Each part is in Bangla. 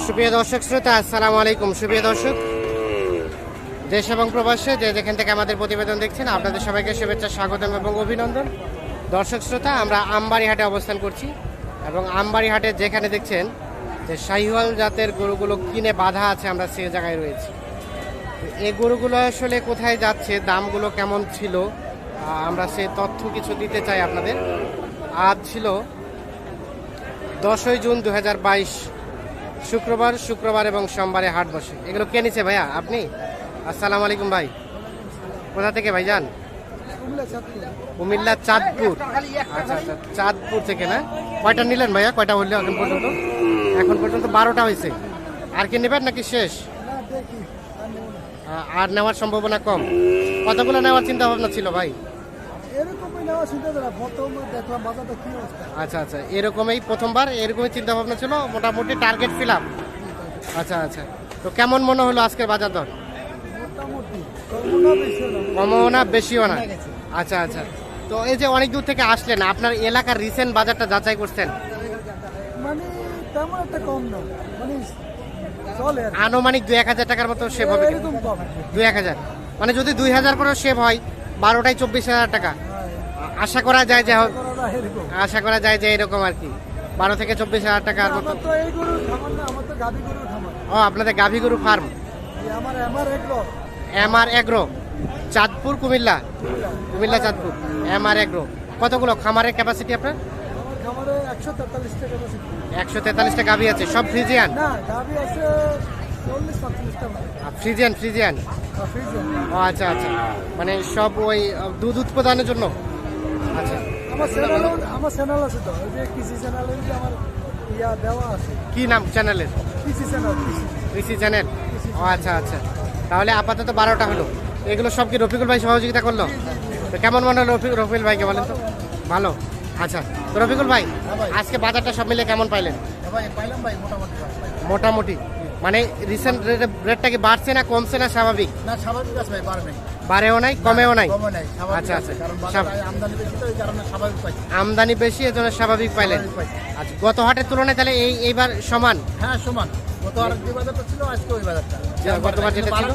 সুপ্রিয় দর্শক শ্রোতা, আসসালামু আলাইকুম। সুপ্রিয় দর্শক দেশ এবং প্রবাসে যে যেখান থেকে আমাদের প্রতিবেদন দেখছেন, আপনাদের সবাইকে শুভেচ্ছা, স্বাগতম এবং অভিনন্দন। দর্শক শ্রোতা, আমরা আমবাড়ি হাটে অবস্থান করছি এবং আমবাড়ি হাটে যেখানে দেখছেন যে শাহিওয়াল জাতের গরুগুলো কিনে বাঁধা আছে, আমরা সে জায়গায় রয়েছি। এই গরুগুলো আসলে কোথায় যাচ্ছে, দামগুলো কেমন ছিল, আমরা সে তথ্য কিছু দিতে চাই আপনাদের। আজ ছিল 10ই জুন 2022, শুক্রবার এবং সোমবারে হাট বসে। এগুলো কে নিচ্ছে ভাইয়া? আপনি? আসসালামু আলাইকুম ভাই। কোথা থেকে ভাই যান? কুমিল্লা চাঁদপুর। আচ্ছা আচ্ছা, চাঁদপুর থেকে না? কয়টা নিলেন ভাইয়া? কয়টা হইলো এখন পর্যন্ত? এখন পর্যন্ত 12টা হয়েছে। আর কি নেবেন নাকি শেষ? আর নেওয়ার সম্ভাবনা কম। কতগুলো নেওয়ার চিন্তা ভাবনা ছিল ভাই? আচ্ছা আচ্ছা, এরকমই প্রথমবার এরকমই চিন্তা ভাবনা ছিল, মোটামুটি টার্গেট ফিল আপ। আচ্ছা আচ্ছা, তো কেমন মনে হলো আজকের বাজার দর? কমও না বেশিও না। আচ্ছা আচ্ছা, তো এই যে অনেক দূর থেকে আসলেন, আপনার এলাকার রিসেন্ট বাজারটা যাচাই করছেন? আনুমানিক 2-1000 টাকার মতো সেভ হবে। 2-1000 মানে যদি 2000 করে সেভ হয়, 12টায় 24,000 টাকা। আশা করা যায় যে এরকম আর কি, 12 থেকে 24,000 টাকার মতো। ও, আপনাদের গাভী গরু farm? MR agro, Chandpur, Comilla Chandpur. MR agro কতগুলো খামারের ক্যাপাসিটি আপনার? 143টা গাভী আছে, সব ফ্রিজিয়ান? ফ্রিজিয়ান। ও আচ্ছা আচ্ছা, মানে সব ওই দুধ উৎপাদনের জন্য। আচ্ছা, কি নাম চ্যানেলের? কৃষি চ্যানেল। ও আচ্ছা আচ্ছা, তাহলে আপাতত 12টা হলো। এগুলো সব কি রফিকুল ভাই সহযোগিতা করলো? তো কেমন মনে হলো রফিকুল ভাইকে বলেন তো? ভালো। আচ্ছা, তো রফিকুল ভাই, আজকে বাজারটা সব মিলে কেমন পাইলেন? মোটামুটি মানে রিসেন্ট রেটটা কি বাড়ছে না কমছে না স্বাভাবিক? না, স্বাভাবিক আছে ভাই, বাড়েও নাই কমেও নাই। আচ্ছা আচ্ছা, আমদানি বেশি, এজন্য স্বাভাবিক পাইলেন। আচ্ছা, গত হাটের তুলনায় তাহলে এইবার সমান? হ্যাঁ সমান, গতবার যে বাজারটা ছিল আজকে ওই বাজারটা, গতবার যেটা ছিল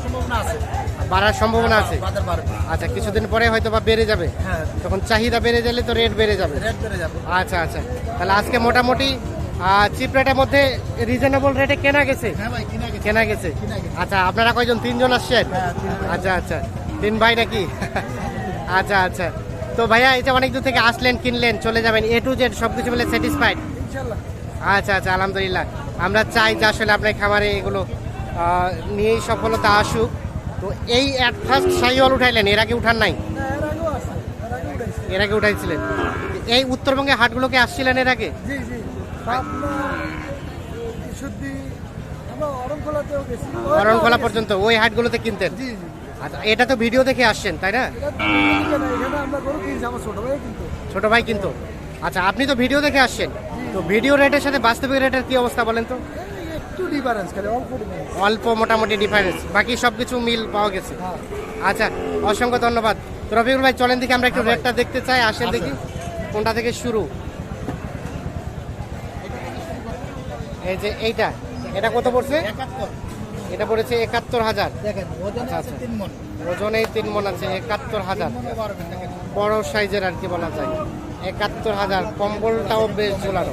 বাড়ার সম্ভাবনা আছে। আচ্ছা, কিছুদিন পরে হয়তো বা বেড়ে যাবে, তখন চাহিদা বেড়ে গেলে তো রেট বেড়ে যাবে। আচ্ছা আচ্ছা, তাহলে আজকে মোটামুটি চিপ রেটের মধ্যে রিজনেবল রেটে কেনা গেছে। আচ্ছা, আপনারা কয়জন? 3 জন আসছেন? আচ্ছা আচ্ছা, 3 ভাই নাকি? আচ্ছা আচ্ছা, তো ভাইয়া এই যে অনেক দূর থেকে আসলেন, কিনলেন, চলে যাবেন, A to Z সবকিছু মিলে স্যাটিসফাইড? আচ্ছা আচ্ছা, আলহামদুলিল্লাহ। আমরা চাই যে আসলে আপনার খামারে এগুলো নিয়েই সফলতা আসুক। তো এই অ্যাট ফার্স্ট শাহিওয়াল উঠাইলেন, এর আগে উঠান নাই? এর আগে উঠাইছিলেন। এই উত্তরবঙ্গে হাটগুলোকে আসছিলেন এর আগে? অরণখোলা পর্যন্ত ওই হাটগুলোতে কিনতেন? আচ্ছা, এটা তো ভিডিও দেখে আসছেন তাই না? ছোট ভাই কিন্তু। আচ্ছা, আপনি তো ভিডিও দেখে আসছেন, তো ভিডিও রেটের সাথে বাস্তবিক রেটের কি অবস্থা বলেন তো? অল্প মোটামুটি ডিফারেন্স, বাকি সবকিছু মিল পাওয়া গেছে। আচ্ছা, অসংখ্য ধন্যবাদ। তো রফিকুল ভাই, চলেন দেখি আমরা একটু রেটটা দেখতে চাই। আসেন দেখি কোনটা থেকে শুরু। এই যে এটা কত পড়ছে? এটা পড়েছে 71,000। ওজনে 3 মণ আছে, 71,000। বড় সাইজের আর কি বলা যায়। 71,000, কম্বলটাও বেশ ঝোলানো।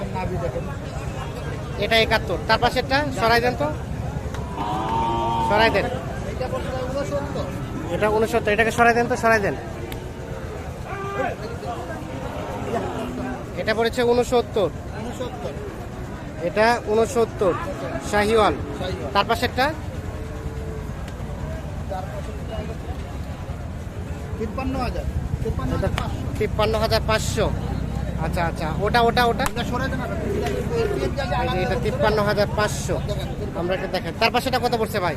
এটা 71। তার পাশেরটা সরাই দেন তো, সরাই দেন। এটা 69, এটাকে সরাই দেন তো, সরাই দেন। এটা পড়েছে 69। এটা 69 শাহিওয়াল। তার পাশেরটা 53,500। আচ্ছা আচ্ছা, ওটা এটা 53,500। আমরা এটা দেখাই। তার পাশেটা কত পড়ছে ভাই?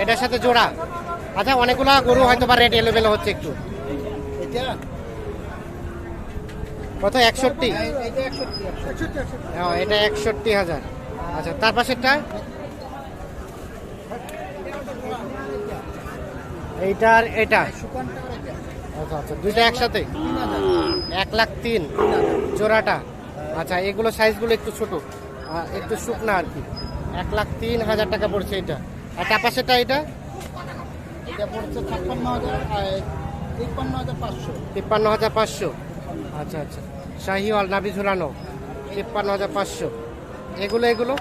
এটার সাথে জোড়া। আচ্ছা, অনেকগুলো গরু হয়তো বা রেট এলোমেলো হচ্ছে একটু। কত? 61? এটা 61,000। আচ্ছা, তার পাশেরটা এইটার এটা সুকানটা আর এটা আচ্ছা আচ্ছা দুইটা একসাথে 3,000 1,03,000 জোড়াটা। আচ্ছা এগুলো সাইজগুলো একটু ছোট একটু শুকনা আর কি। 1,03,000 টাকা পড়ছে এটা। আর টাপাসেটা এটা এটা পড়ছে 56,000 53,500 53,500। আচ্ছা আচ্ছা শাহিওয়াল নাভি ঝুলানো 53,500। এগুলো এগুলো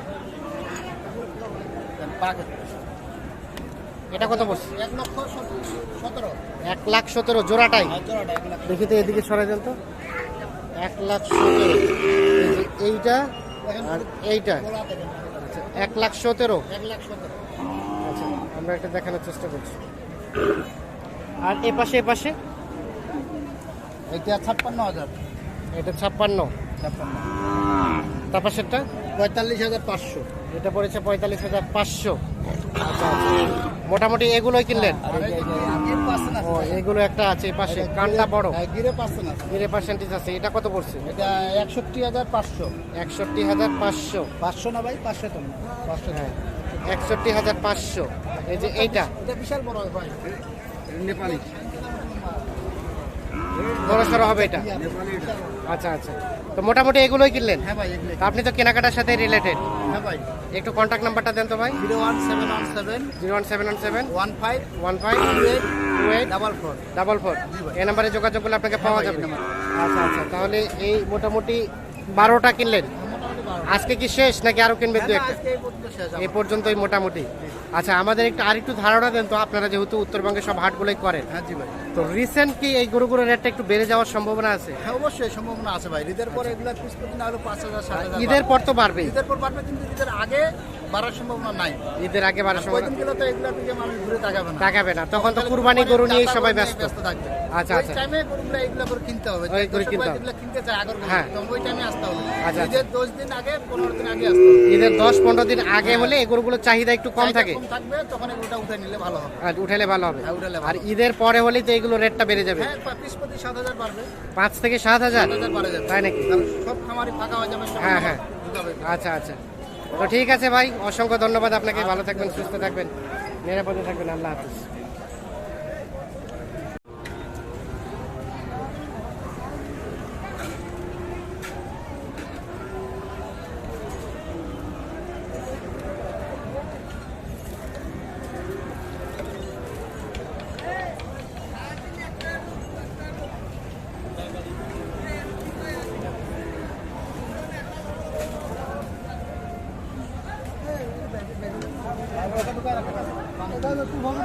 এটা কত পড়ছে? 1,17,000 1,17,000 জোড়াটাই। জোড়াটা 1,00,000 দেখি তো এদিকে সরাই দেন তো। 1,17,000 এইটা আর এইটা। আচ্ছা 1,17,000। 1,17,000 আচ্ছা আমরা একটা দেখানোর চেষ্টা করছি। আর এ পাশে এ পাশে এটা 56,000 এটা 56। তার পাশেরটা 45,500 এটা পড়েছে 45,500। আচ্ছা আচ্ছা মোটামুটি এগুলোই কিনলেন? ও এগুলো একটা আছে এই পাশে কানটা বড় গিরে পাচ্ছেন না গিরে পার্সেন্টেজ আছে। এটা কত পড়ছে? এটা 61,500 61,500। 500 না ভাই 500 তো না 500 হ্যাঁ 61,500। এই যে এইটা এটা বিশাল বড় ভাই নেপালি বড় সড়ো হবে এটা। আচ্ছা আচ্ছা তো মোটামুটি এগুলোই কিনলেন? হ্যাঁ ভাই এগুলো তা আপনি তো কেনাকাটার সাথে রিলেটেড। হ্যাঁ ভাই একটু কন্ট্যাক্ট নাম্বারটা দেন তো ভাই। 01717 01717 15 15 28 44 44 এই নাম্বারে যোগাযোগ করলে আপনাকে পাওয়া ভাই, যাবে। এই নাম্বারে। আচ্ছা আচ্ছা তাহলে এই মোটামুটি 12টা কিনলেন। মোটামুটি 12 আজকে কি শেষ নাকি আরো কিনবেন দু একটা? আজকে এই পর্যন্ত শেষ এই পর্যন্তই মোটামুটি। আচ্ছা আমাদের একটু আরেকটু ধারণা দেন তো, আপনারা যেহেতু উত্তরবঙ্গে সব হাটগুলোই করেন, হ্যাঁ জি ভাই তো রিসেন্ট কি এই গরুগুলোর রেটটা একটু বেড়ে যাওয়ার সম্ভাবনা আছে? হ্যাঁ অবশ্যই সম্ভাবনা আছে ভাই ঈদের পরে এগুলা পিস প্রতি না হলো 5,000 7,000 ঈদের পর তো বাড়বেই। ঈদের পর বাড়বে কিন্তু ঈদের আগে বাড়ার সম্ভাবনা নাই ঈদের আগে বাড়ার ওই সম্ভাবনা দিনগুলো তো এগুলা দিকে মানুষ ঘুরে তাকাবে না তাকাবে না, তখন তো কুরবানি গরু নিয়ে সবাই ব্যস্ত। থাকবে। আচ্ছা, ওই আচ্ছা। টাইমে গরুগুলো এগুলা করে কিনতে হবে। ওই করে দর্শক কিনতে ভাই হবে। যেগুলা কিনতে চায় আগের হ্যাঁ। তখন ওই টাইমে আসতে হবে। আচ্ছা, ঈদের 10 দিন আগে 15 দিন আগে আসতে হবে। ঈদের 10-15 দিন আগে হলে এই গরুগুলোর চাহিদা একটু কম থাকে, কম থাকবে তখন এগুলোটা উঠে নিলে ভালো হবে। আর উঠালে ভালো হবে। হ্যাঁ, উঠালে ভালো আর ঈদের পরে হলেই তো এগুলো রেটটা বেড়ে যাবে, হ্যাঁ পিস প্রতি 7,000 বাড়বে 5 থেকে 7,000। 7,000 বাড়ে যাবে। তাই নাকি? কারণ সব খামারই ফাঁকা হয়ে যাবে। সব হ্যাঁ, হ্যাঁ। ঢুকাবে। আচ্ছা আচ্ছা তো ঠিক আছে ভাই, অসংখ্য ধন্যবাদ আপনাকে। ভালো থাকবেন, সুস্থ থাকবেন, নিরাপদে থাকবেন। আল্লাহ হাফিজ। এটা তো তুই ভালো